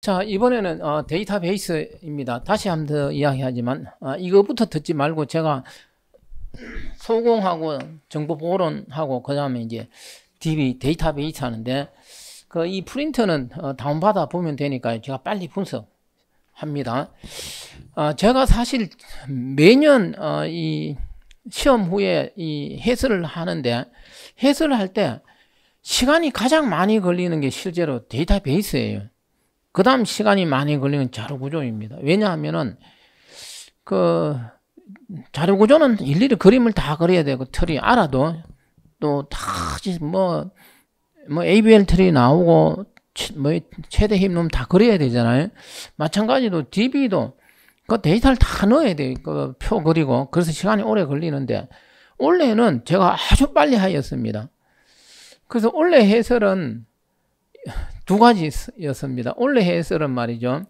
자, 이번에는 데이터베이스입니다. 다시 한 번 더 이야기하지만 이거부터 듣지 말고 제가 소공하고 정보보론하고 그 다음에 이제 DB 데이터베이스 하는데 이 프린터는 다운받아 보면 되니까 제가 빨리 분석합니다. 제가 사실 매년 이 시험 후에 이 해설을 하는데 해설을 할 때 시간이 가장 많이 걸리는 게 실제로 데이터베이스예요. 그 다음 시간이 많이 걸리는 자료구조입니다. 왜냐하면은 자료구조는 일일이 그림을 다 그려야 되고 틀이 알아도 또 다 뭐 ABL 틀이 나오고 최대 힘 다 그려야 되잖아요. 마찬가지로 DB도 그 데이터를 다 넣어야 돼요. 그 표 그리고 그래서 시간이 오래 걸리는데 원래는 제가 아주 빨리 하였습니다. 그래서 원래 해설은 두 가지였습니다. 원래 해설은 말이죠.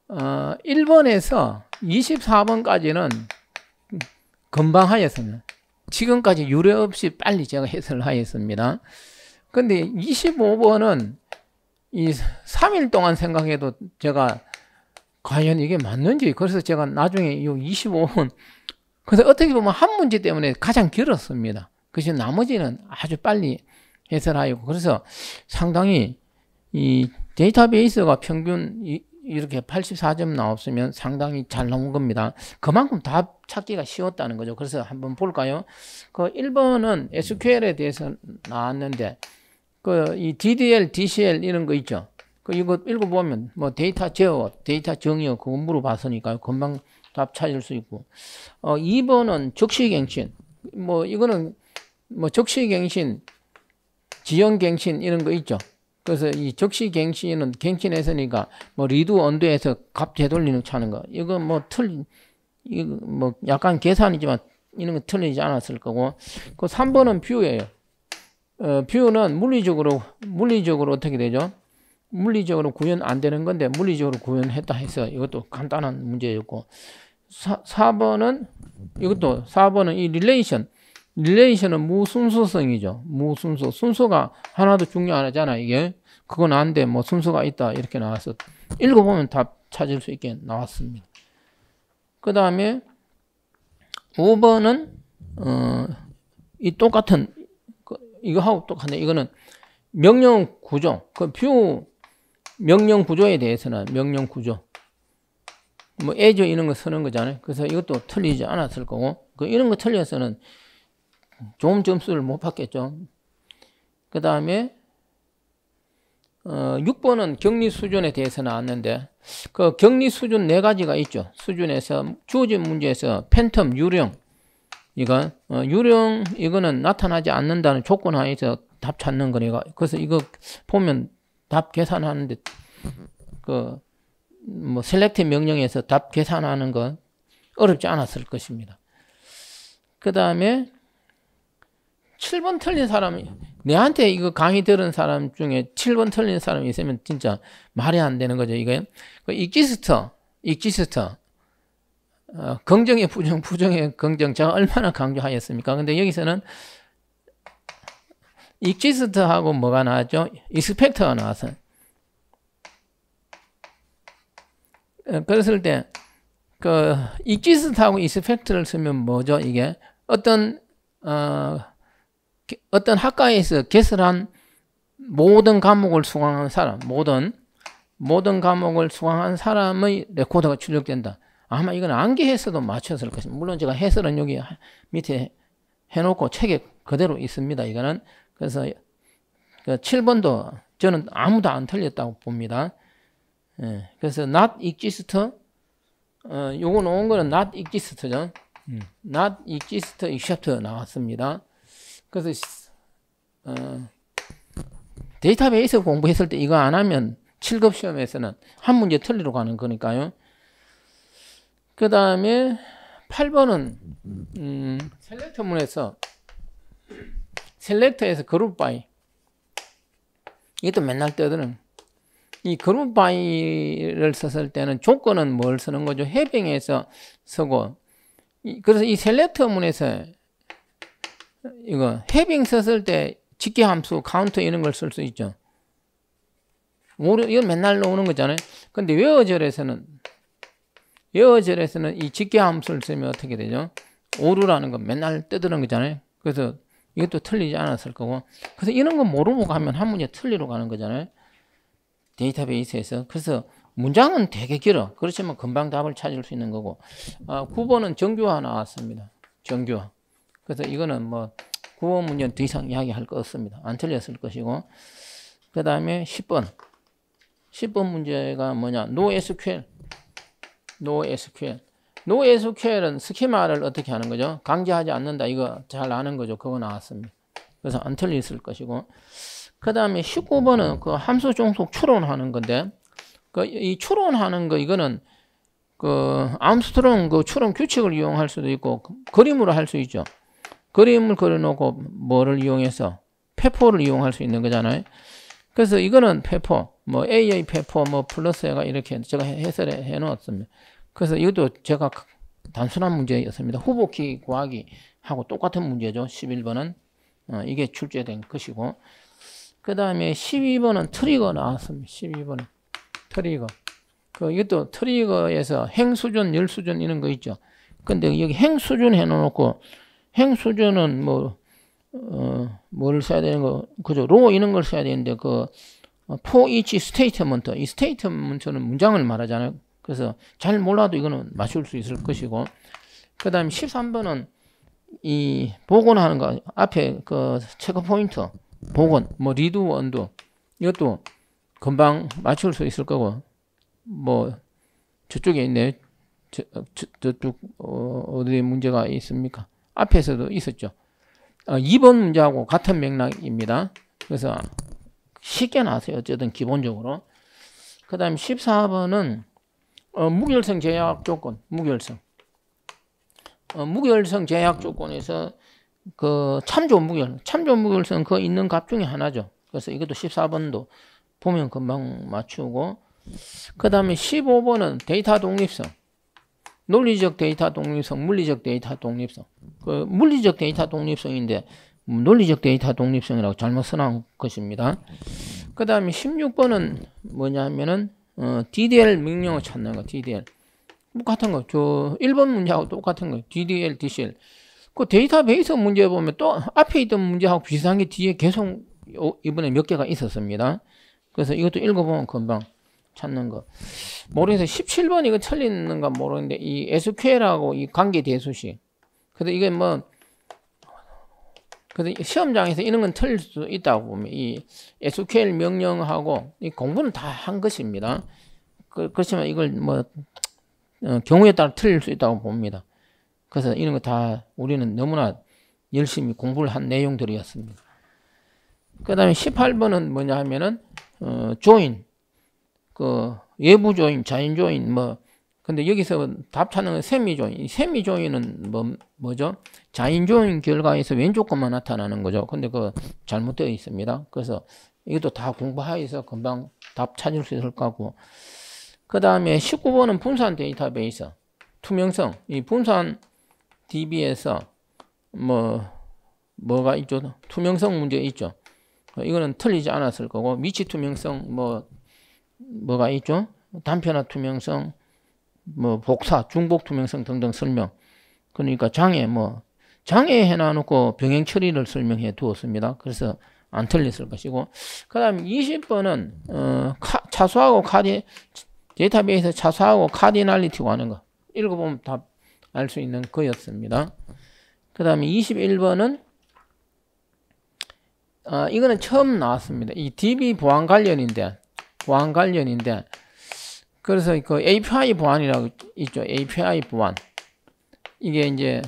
1번에서 24번까지는 금방 하였습니다. 지금까지 유례 없이 빨리 제가 해설을 하였습니다. 근데 25번은 이 3일 동안 생각해도 제가 과연 이게 맞는지, 그래서 제가 나중에 이 25번, 그래서 어떻게 보면 한 문제 때문에 가장 길었습니다. 그래서 나머지는 아주 빨리 해설하였고, 그래서 상당히 이 데이터베이스가 평균 이렇게 84점 나왔으면 상당히 잘 나온 겁니다. 그만큼 답 찾기가 쉬웠다는 거죠. 그래서 한번 볼까요? 1번은 SQL에 대해서 나왔는데, 이 DDL, DCL 이런 거 있죠. 이거 읽어보면, 데이터 제어, 데이터 정의어, 그거 물어봤으니까요. 금방 답 찾을 수 있고. 2번은 적시갱신. 이거는, 적시갱신, 지연갱신 이런 거 있죠. 그래서 이 적시갱신은 갱신했으니까, 리드, 언두에서 값 되돌리는 차는 거. 이거 약간 계산이지만, 이런 거 틀리지 않았을 거고. 3번은 뷰예요. 뷰는 물리적으로 어떻게 되죠? 물리적으로 구현 안 되는 건데 물리적으로 구현했다 해서 이것도 간단한 문제였고 4번은 이것도 4번은 이 릴레이션은 무순서성이죠. 무순서. 순서가 하나도 중요 안 하잖아. 이게 그건 안 돼. 순서가 있다 이렇게 나와서 읽어보면 답 찾을 수 있게 나왔습니다. 그 다음에 5번은 이 똑같은 이거하고 똑같네. 이거는 명령 구조. 뷰 명령 구조에 대해서는 명령 구조. 애저 이런 거 쓰는 거잖아요. 그래서 이것도 틀리지 않았을 거고. 이런 거 틀려서는 좋은 점수를 못 받겠죠. 그 다음에 6번은 격리 수준에 대해서 나왔는데 격리 수준 4가지가 있죠. 수준에서 주어진 문제에서 팬텀 유령 이거는 나타나지 않는다는 조건 하에서 답 찾는 거니까. 그래서 이거 보면 답 계산하는데, 셀렉트 명령에서 답 계산하는 거 어렵지 않았을 것입니다. 그 다음에 7번 틀린 사람이, 내한테 이거 강의 들은 사람 중에 7번 틀린 사람이 있으면 진짜 말이 안 되는 거죠. 이거 익지스터. 긍정의 부정, 부정의 긍정, 제가 얼마나 강조하였습니까? 근데 여기서는 익지스트하고 뭐가 나왔죠? 익스펙터가 나왔어요. 그랬을 때, 익지스트하고 익스펙터를 쓰면 뭐죠? 이게 어떤 학과에서 개설한 모든 과목을 수강한 사람, 모든 과목을 수강한 사람의 레코드가 출력된다. 아마 이건 암기해서도 맞췄을 것입니다. 물론 제가 해설은 여기 밑에 해놓고 책에 그대로 있습니다. 이거는. 그래서 7번도 저는 아무도 안 틀렸다고 봅니다. 그래서 not exist, 요거 놓은 거는 not exist죠. not exist except 나왔습니다. 그래서 데이터베이스 공부했을 때 이거 안 하면 7급 시험에서는 한 문제 틀리러 가는 거니까요. 그 다음에 8번은 셀렉터에서 그룹 바이, 이것도 맨날 떠드는 이 그룹 바이를 썼을 때는 조건은 뭘 쓰는 거죠? 해빙에서 쓰고, 그래서 이 셀렉터문에서 이거 해빙 썼을 때 직계 함수 카운트 이런 걸 쓸 수 있죠. 이건 맨날 나오는 거잖아요. 근데 웨어젤에서는 이 직계 함수를 쓰면 어떻게 되죠? 오류라는 건 맨날 떠드는 거잖아요. 그래서 이것도 틀리지 않았을 거고. 그래서 이런 거 모르고 가면 한 문제 틀리러 가는 거잖아요. 데이터베이스에서. 그래서 문장은 되게 길어. 그렇지만 금방 답을 찾을 수 있는 거고. 9번은 정규화 나왔습니다. 정규화. 그래서 이거는 뭐 9번 문제는 더 이상 이야기할 거 없습니다. 안 틀렸을 것이고. 그 다음에 10번. 10번 문제가 뭐냐? NoSQL. NoSQL은 스키마를 어떻게 하는 거죠? 강제하지 않는다. 이거 잘 아는 거죠. 그거 나왔습니다. 그래서 안 틀렸을 것이고. 그 다음에 19번은 그 함수 종속 추론하는 건데, 이 추론하는 거, 이거는 그 암스트롱 그 추론 규칙을 이용할 수도 있고, 그림으로 할 수 있죠. 그림을 그려놓고 뭐를 이용해서 페포를 이용할 수 있는 거잖아요. 그래서 이거는 페포, 뭐 AA 페포, 뭐 플러스 해가 이렇게 제가 해설해 놓았습니다. 그래서 이것도 제가 단순한 문제였습니다. 후보키 구하기 하고 똑같은 문제죠. 11번은 이게 출제된 것이고, 그 다음에 12번은 트리거 나왔습니다. 12번은 트리거. 이것도 트리거에서 행수준, 열수준 이런 거 있죠. 근데 여기 행수준 해놓고, 행수준은 뭘 써야 되는 거, 그죠? 로 이런 걸 써야 되는데, for each statement, 이 statement는 문장을 말하잖아요. 그래서 잘 몰라도 이거는 맞출 수 있을 것이고, 그 다음에 13번은 이 복원하는 거, 앞에 그 체크 포인트, 복원, 뭐 리드 원도, 이것도 금방 맞출 수 있을 거고, 뭐 저쪽에 있네. 저쪽 어디 문제가 있습니까? 앞에서도 있었죠. 2번 문제하고 같은 맥락입니다. 그래서 쉽게 나왔어요. 어쨌든 기본적으로. 그 다음에 14번은 무결성 제약 조건, 무결성 제약 조건에서 그 참조 무결성 그 있는 값 중에 하나죠. 그래서 이것도 14번도 보면 금방 맞추고, 그 다음에 15번은 데이터 독립성, 논리적 데이터 독립성, 물리적 데이터 독립성. 그 물리적 데이터 독립성인데 논리적 데이터 독립성이라고 잘못 써놓은 것입니다. 그 다음에 16번은 뭐냐 하면은 DDL 명령을 찾는 거. DDL 똑같은 거. 저 1번 문제하고 똑같은 거. DDL, DCL. 그 데이터베이스 문제 보면 또 앞에 있던 문제하고 비슷한 게 뒤에 계속 이번에 몇 개가 있었습니다. 그래서 이것도 읽어보면 금방 찾는 거. 모르겠어요. 17번 이거 틀리는가 모르겠는데, 이 SQL하고 이 관계 대수식. 그래서 이게 그래서 시험장에서 이런 건 틀릴 수 있다고 보면, 이 SQL 명령하고 이 공부는 다 한 것입니다. 그렇지만 이걸 경우에 따라 틀릴 수 있다고 봅니다. 그래서 이런 거 다 우리는 너무나 열심히 공부를 한 내용들이었습니다. 그 다음에 18번은 뭐냐 하면은, 조인. 외부 조인, 자인 조인, 근데 여기서 답 찾는 건 세미 조인. 세미 조인은 뭐죠? 자인 조인 결과에서 왼쪽 것만 나타나는 거죠. 근데 잘못되어 있습니다. 그래서 이것도 다 공부하여서 금방 답 찾을 수 있을 거고. 그 다음에 19번은 분산 데이터베이스. 투명성. 이 분산 DB에서 뭐가 있죠? 투명성 문제 있죠. 이거는 틀리지 않았을 거고, 미치 투명성 뭐가 있죠? 단편화 투명성, 복사, 중복 투명성 등등 설명. 그러니까 장애 해놔놓고 병행 처리를 설명해 두었습니다. 그래서 안 틀렸을 것이고, 그 다음에 20번은 차수하고 데이터베이스 차수하고 카디널리티고 하는 거. 읽어보면 다 알 수 있는 거였습니다. 그 다음에 21번은 이거는 처음 나왔습니다. 이 DB 보안 관련인데, 그래서 그 API 보안이라고 있죠. API 보안. 이게 이제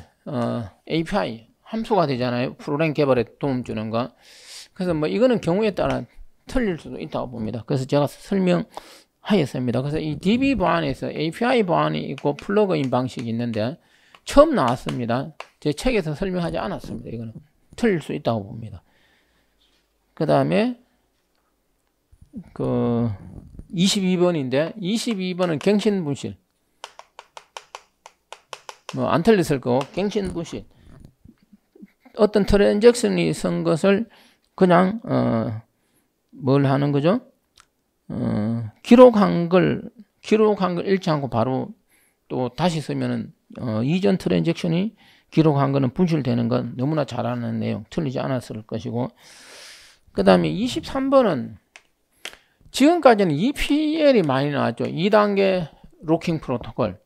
API 함수가 되잖아요. 프로그램 개발에 도움 주는 거. 그래서 이거는 경우에 따라 틀릴 수도 있다고 봅니다. 그래서 제가 설명하였습니다. 그래서 이 DB 보안에서 API 보안이 있고 플러그인 방식이 있는데 처음 나왔습니다. 제 책에서 설명하지 않았습니다. 이거는 틀릴 수 있다고 봅니다. 그 다음에 22번인데 22번은 갱신분실. 안 틀렸을 거고, 갱신분실. 어떤 트랜잭션이 선 것을 그냥 뭘 하는 거죠? 기록한 걸 잃지 않고 바로 또 다시 쓰면은 이전 트랜잭션이 기록한 거는 분실되는 건 너무나 잘 아는 내용, 틀리지 않았을 것이고, 그 다음에 23번은 지금까지는 EPL이 많이 나왔죠. 2단계 로킹 프로토콜,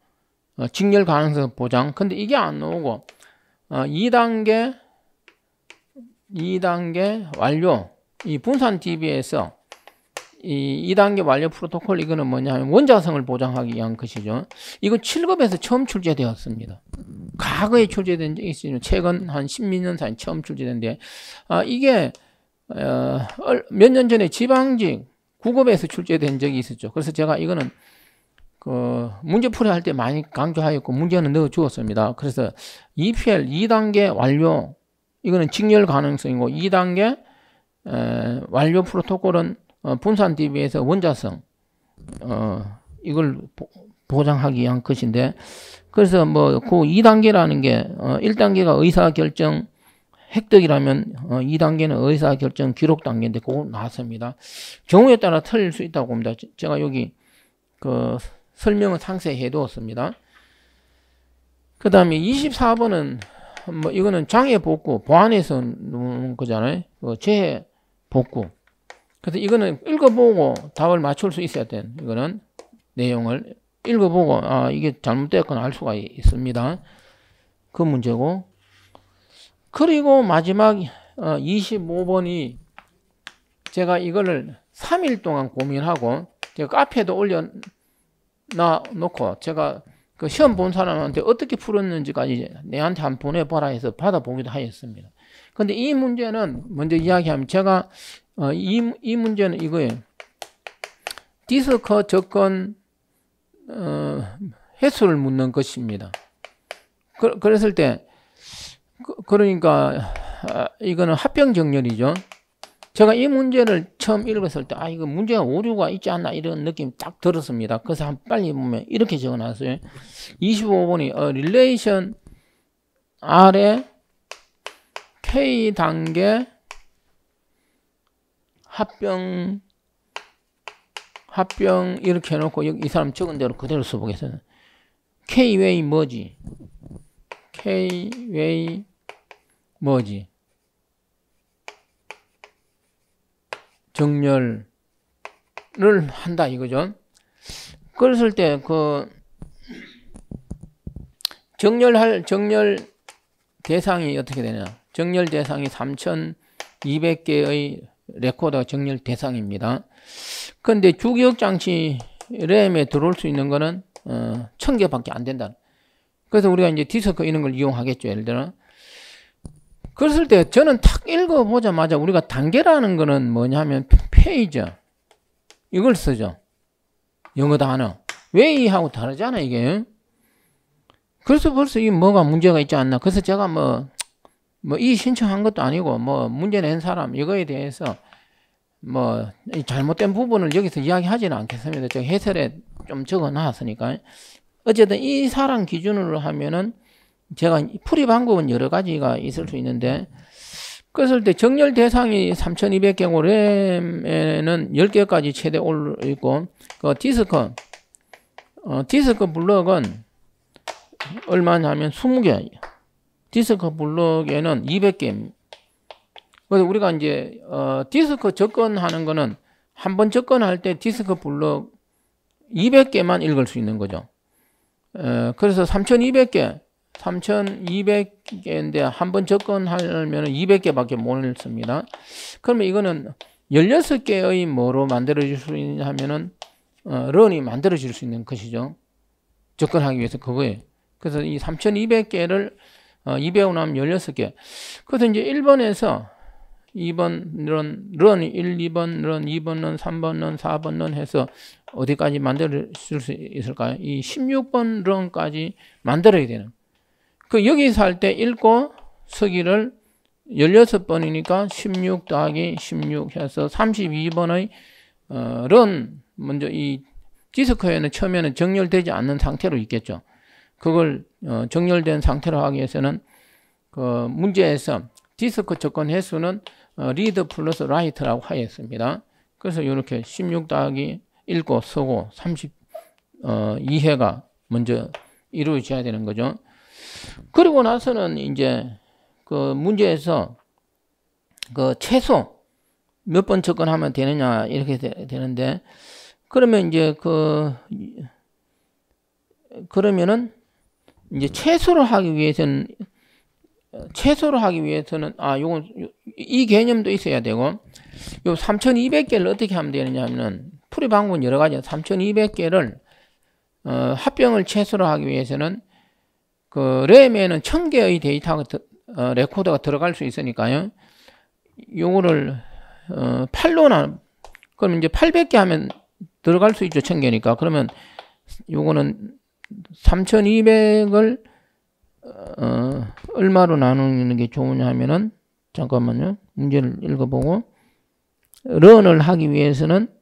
직렬 가능성 보장. 근데 이게 안 나오고 2단계 완료, 이 분산 DB에서 이 2단계 완료 프로토콜, 이거는 뭐냐 하면 원자성을 보장하기 위한 것이죠. 이거 7급에서 처음 출제되었습니다. 과거에 출제된 적이 있으면 최근 한 10년 사이 처음 출제된데, 이게 몇 년 전에 지방직 9급에서 출제된 적이 있었죠. 그래서 제가 이거는 문제풀이 할 때 많이 강조하였고 문제는 넣어 주었습니다. 그래서 EPL 2단계 완료, 이거는 직렬 가능성이고, 2단계 완료 프로토콜은 분산 DB에서 원자성 이걸 보장하기 위한 것인데, 그래서 뭐 그 2단계라는 게 1단계가 의사결정 획득이라면 2단계는 의사결정 기록 단계인데 그거 나왔습니다. 경우에 따라 틀릴 수 있다고 봅니다. 제가 여기 설명을 상세히 해두었습니다. 그 다음에 24번은 뭐 이거는 장애 복구, 보안에서 놓은 거잖아요. 재해 복구. 그래서 이거는 읽어보고 답을 맞출 수 있어야 돼. 이거는 내용을 읽어보고 이게 잘못됐거나 알 수가 있습니다. 그 문제고. 그리고 마지막 25번이 제가 이거를 3일 동안 고민하고 제가 카페에도 올려놓고 제가 그 시험 본 사람한테 어떻게 풀었는지까지 내한테 한번 보내봐라 해서 받아보기도 하였습니다. 근데 이 문제는 먼저 이야기하면, 제가 이 문제는 이거예요. 디스크 접근 횟수를 묻는 것입니다. 그랬을 때 그러니까 이거는 합병 정렬이죠. 제가 이 문제를 처음 읽었을 때 이거 문제가 오류가 있지 않나 이런 느낌이 딱 들었습니다. 그래서 한번 빨리 보면 이렇게 적어놨어요. 25번이 relation R의 K단계 합병 이렇게 해놓고 여기 이 사람 적은 대로 그대로 써보겠습니다. K-way 뭐지? K-way 뭐지? 정렬을 한다 이거죠. 그랬을 때 정렬 대상이 어떻게 되냐? 정렬 대상이 3,200개의 레코더가 정렬 대상입니다. 그런데 주기억 장치 램에 들어올 수 있는 거는 1,000개밖에 안 된다. 그래서 우리가 이제 디스크 이런 걸 이용하겠죠. 예를 들어. 그랬을 때 저는 탁 읽어보자마자 우리가 단계라는 거는 뭐냐면 페이지 이걸 쓰죠. 영어 단어. 웨이하고 다르잖아 이게. 그래서 벌써 이게 뭐가 문제가 있지 않나. 그래서 제가 이 신청한 것도 아니고 문제 낸 사람 이거에 대해서 잘못된 부분을 여기서 이야기하지는 않겠습니다. 제가 해설에 좀 적어 놨으니까. 어쨌든 이 사람 기준으로 하면은 제가 풀이 방법은 여러 가지가 있을 수 있는데, 그랬을 때 정렬 대상이 3,200개고 램에는 10개까지 최대 올려 있고, 디스크 블럭은 얼마냐면 20개. 디스크 블럭에는 200개. 그래서 우리가 이제 디스크 접근하는 거는 한 번 접근할 때 디스크 블럭 200개만 읽을 수 있는 거죠. 그래서 3,200개인데 한 번 접근하려면 200개밖에 못 읽습니다. 그러면 이거는 16개의 뭐로 만들어질 수 있냐 하면은 런이 만들어질 수 있는 것이죠. 접근하기 위해서 그거예요. 그래서 이 3,200개를 200을 나면 16개. 그래서 이제 1번에서 2번 런 1, 2번 런, 2번 런, 3번 런, 4번 런 해서 어디까지 만들 수 있을까요? 이 16번 런까지 만들어야 되는. 여기서 할 때 읽고 서기를 16번이니까 16 더하기 16 해서 32번의 런, 먼저 이 디스크에는 처음에는 정렬되지 않는 상태로 있겠죠. 그걸 정렬된 상태로 하기 위해서는 문제에서 디스크 접근 횟수는 리드 플러스 라이트라고 하였습니다. 그래서 이렇게 16 더하기 읽고 쓰고 32회가 먼저 이루어져야 되는 거죠. 그리고 나서는 이제 그 문제에서 그 최소 몇 번 접근하면 되느냐 이렇게 되는데, 그러면 이제 그러면은 이제 최소로 하기 위해서는 요건 이 개념도 있어야 되고, 요 3200개를 어떻게 하면 되느냐 하면은 풀이 방법은 여러 가지야. 3200개를 합병을 최소로 하기 위해서는 그 램에는 1000개의 데이터가 레코더가 들어갈 수 있으니까요. 요거를 8로 그러면 이제 800개 하면 들어갈 수 있죠. 1000개니까. 그러면 요거는 3200을 얼마로 나누는 게 좋으냐 하면은, 잠깐만요. 문제를 읽어보고, 런을 하기 위해서는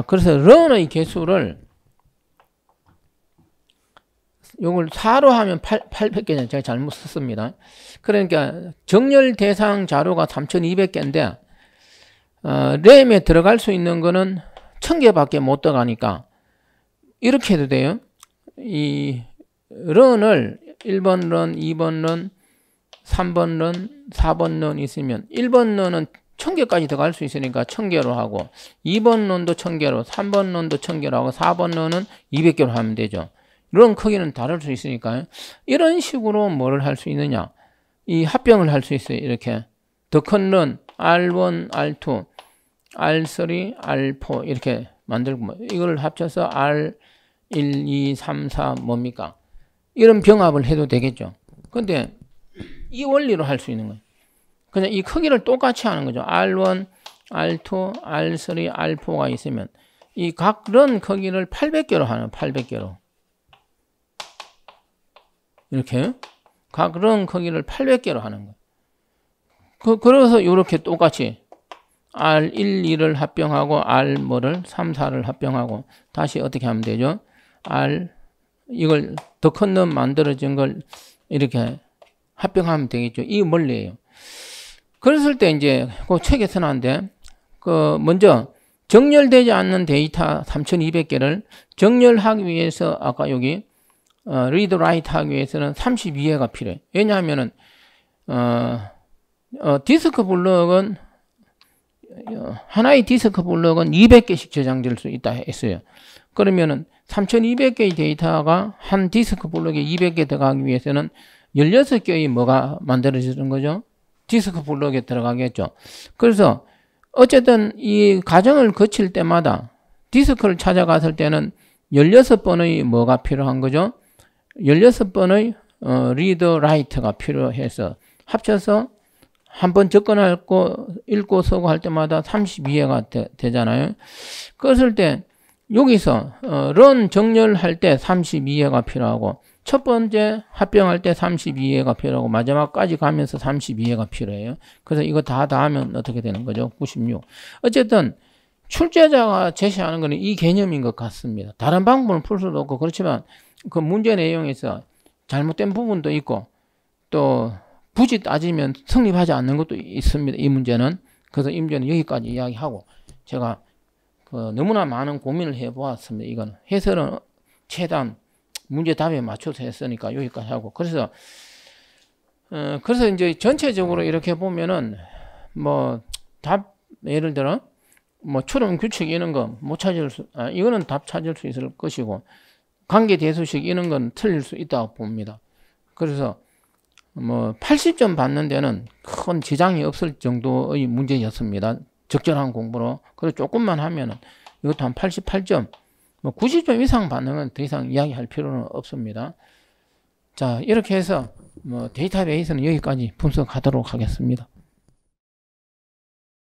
그래서 런의 개수를 요걸 4로 하면 800개는 제가 잘못 썼습니다. 그러니까 정렬 대상 자료가 3200개인데 램에 들어갈 수 있는 거는 1000개밖에 못 들어가니까 이렇게 해도 돼요. 이 런을 1번 런, 2번 런, 3번 런, 4번 런 있으면 1번 런은 1000개까지 들어갈 수 있으니까 1000개로 하고, 2번 런도 1000개로, 3번 런도 1000개로 하고, 4번 런은 200개로 하면 되죠. 런 크기는 다를 수 있으니까요. 이런 식으로 뭐를 할 수 있느냐, 이 합병을 할 수 있어요. 이렇게 더 큰 런 R1, R2, R3, R4 이렇게 만들고, 이걸 합쳐서 R1, 2, 3, 4 뭡니까? 이런 병합을 해도 되겠죠. 근데 이 원리로 할 수 있는 거예요. 그냥 이 크기를 똑같이 하는 거죠. R1, R2, R3, R4가 있으면 이 각 런 크기를 800개로 하는, 800개로. 이렇게 각 런 크기를 800개로 하는 거예요. 그래서 이렇게 똑같이 R1, 2를 합병하고 R 뭐를 3, 4를 합병하고 다시 어떻게 하면 되죠? 이걸 더 큰 놈 만들어진 걸 이렇게 합병하면 되겠죠. 이 원리예요. 그랬을 때 이제 그 책에 써놨는데, 먼저 정렬되지 않는 데이터 3200개를 정렬하기 위해서 아까 여기 read write 하기 위해서는 32회가 필요해요. 왜냐하면은 디스크 블록은 하나의 디스크 블록은 200개씩 저장될 수 있다 했어요. 그러면은 3200개의 데이터가 한 디스크 블록에 200개 들어가기 위해서는 16개의 뭐가 만들어지는 거죠? 디스크 블록에 들어가겠죠. 그래서 어쨌든 이 과정을 거칠 때마다 디스크를 찾아갔을 때는 16번의 뭐가 필요한 거죠? 16번의 read, write가 필요해서 합쳐서 한번 접근하고 읽고 쓰고 할 때마다 32회가 되잖아요. 그랬을 때 여기서 run 정렬할 때 32회가 필요하고, 첫 번째 합병할 때 32회가 필요하고, 마지막까지 가면서 32회가 필요해요. 그래서 이거 다 하면 어떻게 되는 거죠? 96. 어쨌든 출제자가 제시하는 것은 이 개념인 것 같습니다. 다른 방법을 풀 수도 없고, 그렇지만 그 문제 내용에서 잘못된 부분도 있고, 또 굳이 따지면 성립하지 않는 것도 있습니다. 이 문제는. 그래서 이 문제는 여기까지 이야기하고, 제가 너무나 많은 고민을 해보았습니다. 이건 해설은 최대한 문제 답에 맞춰서 했으니까 여기까지 하고, 그래서 이제 전체적으로 이렇게 보면은 뭐 답 예를 들어 뭐 추론 규칙 이런 거 못 찾을 수, 이거는 답 찾을 수 있을 것이고, 관계 대수식 이런 건 틀릴 수 있다고 봅니다. 그래서 뭐 80점 받는 데는 큰 지장이 없을 정도의 문제였습니다. 적절한 공부로. 그래서 조금만 하면은 이것도 한 88점, 뭐 90점 이상 받는 건 더 이상 이야기할 필요는 없습니다. 자, 이렇게 해서 뭐 데이터베이스는 여기까지 분석하도록 하겠습니다.